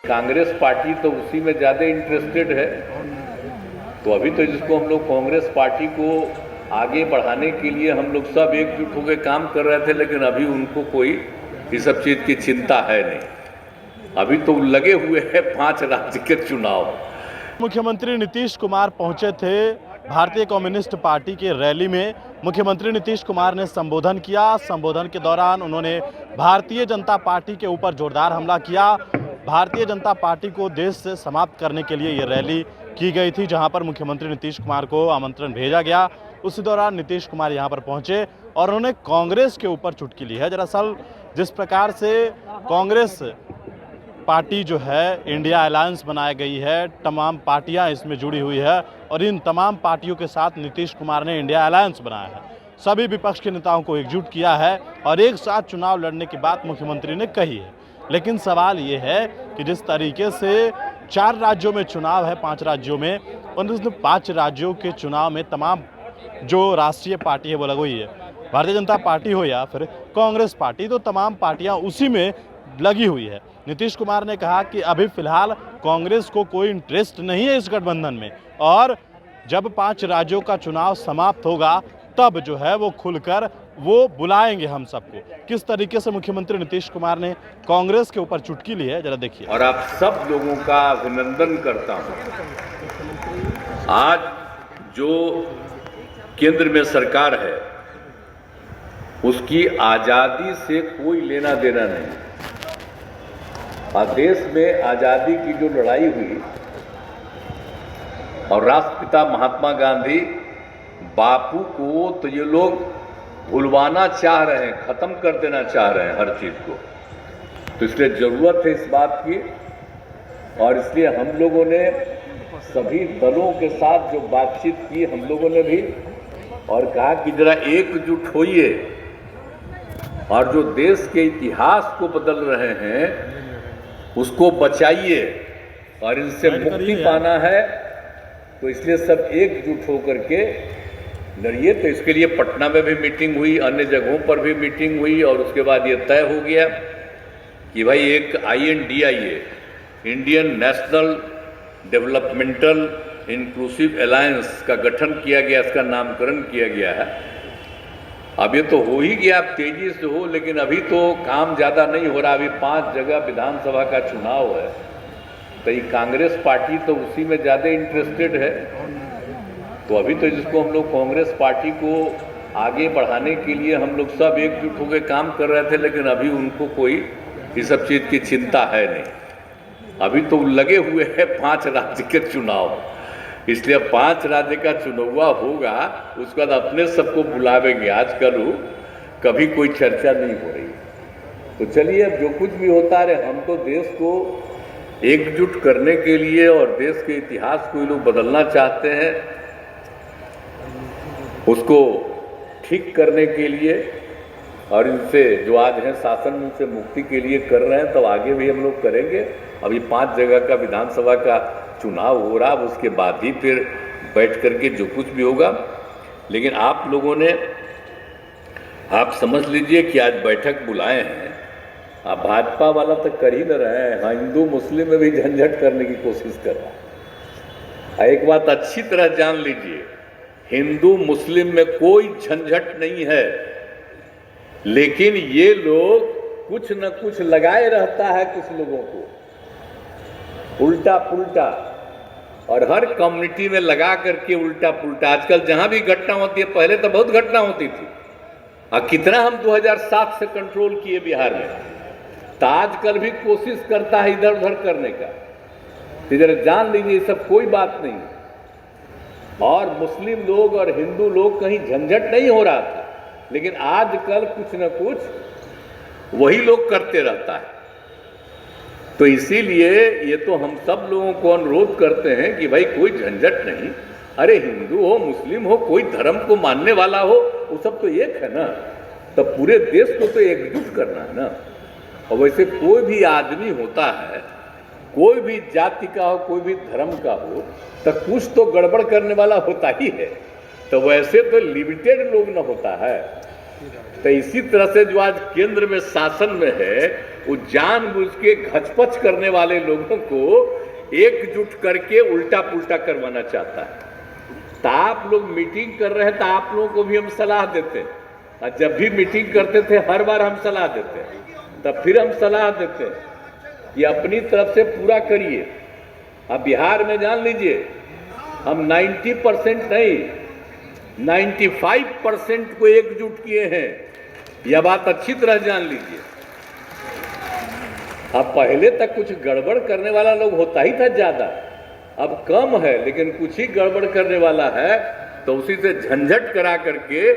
Congress party तो उसी में ज़्यादा इंटरेस्टेड है। तो अभी तो जिसको हम लोग कांग्रेस पार्टी को आगे बढ़ाने के लिए हम लोग सब एकजुट होकर काम कर रहे थे, लेकिन अभी उनको कोई इस सब चीज़ की चिंता है नहीं। अभी तो लगे हुए हैं 5 राज्य के चुनाव। मुख्यमंत्री नीतीश कुमार पहुंचे थे भारतीय कम्युनिस्ट पार्टी की रैली में। मुख्यमंत्री नीतीश कुमार ने संबोधन किया। संबोधन के दौरान उन्होंने भारतीय जनता पार्टी के ऊपर जोरदार हमला किया। भारतीय जनता पार्टी को देश से समाप्त करने के लिए ये रैली की गई थी, जहां पर मुख्यमंत्री नीतीश कुमार को आमंत्रण भेजा गया। उसी दौरान नीतीश कुमार यहां पर पहुंचे और उन्होंने कांग्रेस के ऊपर चुटकी ली है। दरअसल जिस प्रकार से कांग्रेस पार्टी जो है इंडिया अलायंस बनाई गई है, तमाम पार्टियां इसमें जुड़ी हुई है और इन तमाम पार्टियों के साथ नीतीश कुमार ने इंडिया अलायंस बनाया है। सभी विपक्ष के नेताओं को एकजुट किया है और एक साथ चुनाव लड़ने की बात मुख्यमंत्री ने कही है। लेकिन सवाल ये है कि जिस तरीके से 4 राज्यों में चुनाव है, 5 राज्यों में, उन 5 राज्यों के चुनाव में तमाम जो राष्ट्रीय पार्टी है वो लगी हुई है। भारतीय जनता पार्टी हो या फिर कांग्रेस पार्टी, तो तमाम पार्टियां उसी में लगी हुई है। नीतीश कुमार ने कहा कि अभी फिलहाल कांग्रेस को कोई इंटरेस्ट नहीं है इस गठबंधन में, और जब 5 राज्यों का चुनाव समाप्त होगा तब जो है वो खुलकर वो बुलाएंगे हम सबको। किस तरीके से मुख्यमंत्री नीतीश कुमार ने कांग्रेस के ऊपर चुटकी ली है, जरा देखिए। और आप सब लोगों का अभिनंदन करता हूं। आज जो केंद्र में सरकार है उसकी आजादी से कोई लेना देना नहीं। और देश में आजादी की जो लड़ाई हुई और राष्ट्रपिता महात्मा गांधी बापू को तो ये लोग भुलवाना चाह रहे हैं, खत्म कर देना चाह रहे हैं हर चीज को। तो इसलिए जरूरत है इस बात की, और इसलिए हम लोगों ने सभी दलों के साथ जो बातचीत की, हम लोगों ने भी, और कहा कि जरा एकजुट होइए और जो देश के इतिहास को बदल रहे हैं उसको बचाइए और इनसे मुक्ति पाना है। तो इसलिए सब एकजुट होकर के लड़िए। तो इसके लिए पटना में भी मीटिंग हुई, अन्य जगहों पर भी मीटिंग हुई, और उसके बाद ये तय हो गया कि भाई एक INDIA, Indian national developmental inclusive alliance का गठन किया गया, इसका नामकरण किया गया है। अब ये तो हो ही गया, अब तेजी से हो, लेकिन अभी तो काम ज़्यादा नहीं हो रहा। अभी 5 जगह विधानसभा का चुनाव है, तो ये कांग्रेस पार्टी तो उसी में ज़्यादा इंटरेस्टेड है। तो अभी तो जिसको हम लोग कांग्रेस पार्टी को आगे बढ़ाने के लिए हम लोग सब एकजुट होकर काम कर रहे थे, लेकिन अभी उनको कोई इस सब चीज़ की चिंता है नहीं। अभी तो लगे हुए हैं 5 राज्य के चुनाव। इसलिए 5 राज्य का चुनाव होगा, उसके बाद अपने सबको बुलावेंगे। आजकल कभी कोई चर्चा नहीं हो रही। तो चलिए, अब जो कुछ भी होता है, हम तो देश को एकजुट करने के लिए और देश के इतिहास को ये लोग बदलना चाहते हैं, उसको ठीक करने के लिए, और इनसे जो आज हैं शासन, उनसे मुक्ति के लिए कर रहे हैं। तब आगे भी हम लोग करेंगे। अभी 5 जगह का विधानसभा का चुनाव हो रहा, उसके बाद ही फिर बैठ करके जो कुछ भी होगा। लेकिन आप लोगों ने, आप समझ लीजिए कि आज बैठक बुलाए हैं, आप भाजपा वाला तो कर ही न रहे हैं, हाँ, हिंदू मुस्लिम में भी झंझट करने की कोशिश कर रहा है। एक बात अच्छी तरह जान लीजिए, हिंदू मुस्लिम में कोई झंझट नहीं है, लेकिन ये लोग कुछ न कुछ लगाए रहता है कुछ लोगों को, उल्टा पुल्टा, और हर कम्युनिटी में लगा करके उल्टा पुल्टा। आजकल जहां भी घटना होती है, पहले तो बहुत घटना होती थी, और कितना हम 2007 से कंट्रोल किए बिहार में, तो आजकल भी कोशिश करता है इधर उधर करने का। इधर जान लीजिए, सब कोई बात नहीं। और मुस्लिम लोग और हिंदू लोग कहीं झंझट नहीं हो रहा था, लेकिन आजकल कुछ न कुछ वही लोग करते रहता है। तो इसीलिए ये तो हम सब लोगों को अनुरोध करते हैं कि भाई कोई झंझट नहीं। अरे हिंदू हो, मुस्लिम हो, कोई धर्म को मानने वाला हो, वो सब तो एक है ना। तो पूरे देश को तो एकजुट करना है ना। और वैसे कोई भी आदमी होता है, कोई भी जाति का हो, कोई भी धर्म का हो, तो कुछ तो गड़बड़ करने वाला होता ही है। तो वैसे तो लिमिटेड लोग न होता है। तो इसी तरह से जो आज केंद्र में शासन में है, वो जानबूझ के घचपच करने वाले लोगों को एकजुट करके उल्टा पुल्टा करवाना चाहता है। तो आप लोग मीटिंग कर रहे हैं तो आप लोगों को भी हम सलाह देते हैं, और जब भी मीटिंग करते थे हर बार हम सलाह देते हैं, तब फिर हम सलाह देते हैं कि अपनी तरफ से पूरा करिए। अब बिहार में जान लीजिए हम 90% नहीं 95% को एकजुट किए हैं, यह बात अच्छी तरह जान लीजिए। अब पहले तक कुछ गड़बड़ करने वाला लोग होता ही था ज्यादा, अब कम है, लेकिन कुछ ही गड़बड़ करने वाला है तो उसी से झंझट करा करके